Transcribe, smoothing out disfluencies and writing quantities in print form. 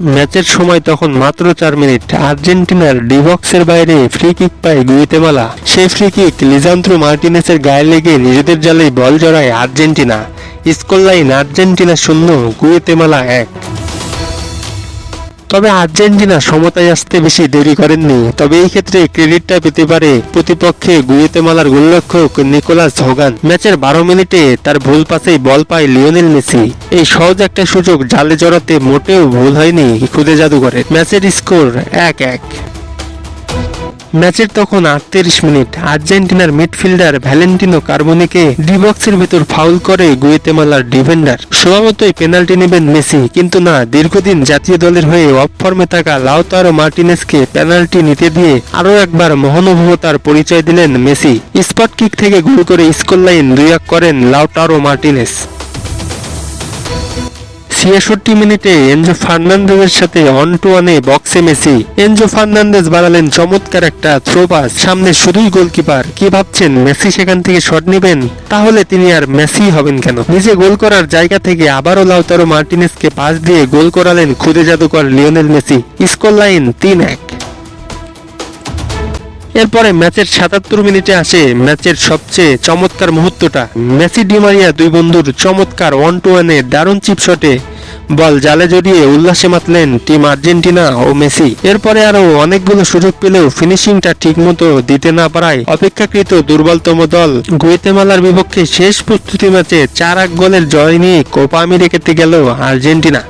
ম্যাচের সময় তখন মাত্র 4 মিনিট। আর্জেন্টিনার ডি বক্সের বাইরে ফ্রি কিক পায় গুয়েতেমালা। সেই ফ্রি কিক লিজান্দ্রো মার্টিনেসের গায়ে লেগে নিজেদের জালে বল জড়ায় Argentina. Score line Argentina 0, Guatemala 1। তবে আর্জেন্টিনা সমতায় আসতে বেশি দেরি করেননি। তবে এই ক্ষেত্রে ক্রেডিটটা পেতে পারে প্রতিপক্ষে গুয়েতেমালার গোলরক্ষক নিকোলাস হোগান। ম্যাচের 12 মিনিটে তার ভুল পাসেই বল পায় লিওনেল মেসি। এই সহজ একটা সুযোগ জালে জড়াতে মোটেও ভুল হয়নি খুদে জাদুঘরের। ম্যাচের স্কোর 1-1। ম্যাচের তখন 38 মিনিট। আর্জেন্টিনার মিডফিল্ডার ভ্যালেন্টিনো কার্বোনেকে ডি বক্সের ভেতর ফাউল করে গুয়েতেমালার ডিফেন্ডার। স্বভাবতই পেনাল্টি নেবেন মেসি, কিন্তু না, দীর্ঘদিন জাতীয় দলের হয়ে অফ ফর্মে থাকা লাউতারো মার্টিনেসকে পেনাল্টি নিতে দিয়ে আরও একবার মহানুভবতার পরিচয় দিলেন মেসি। স্পট কিক থেকে গোল করে স্কোর লাইন 2-1 করেন লাউতারো মার্টিনেস। 66 মিনিটে এনজো ফার্নান্দেজের সাথে 1-1-এ বক্সে মেসি। এনজো ফার্নান্দেজ বাড়ালেন চমৎকার একটা থ্রো পাস, সামনে শুধুই গোলকিপার। কি ভাবছেন মেসি সেখান থেকে শট নেবেন? তাহলে তিনি আর মেসি হবেন কেন? নিজে গোল করার জায়গা থেকে আবারও লাউতারো মার্টিনেসকে পাস দিয়ে গোল করালেন খুদে জাদুকর লিওনেল মেসি। Score line 3-1। এরপরে ম্যাচের 77 মিনিটে আসে ম্যাচের সবচেয়ে চমৎকার মুহূর্তটা। মেসি ডি মারিয়া দুই বন্ধুর চমৎকার 1-1-এ দারুণ চিপ শটে বল জালে জড়িয়ে উল্লাসে মাতলেন টিম আর্জেন্টিনা ও মেসি। এরপরে আরো অনেকগুলো সুযোগ পেলেও ফিনিশিংটা ঠিকমতো দিতে না পারায় অপেক্ষাকৃত দুর্বলতম দল গুয়েতেমালার বিপক্ষে শেষ প্রস্তুতি ম্যাচে 4-1 গোলের জয় নিয়ে কোপা আমেরিকাতে গেল আর্জেন্টিনা।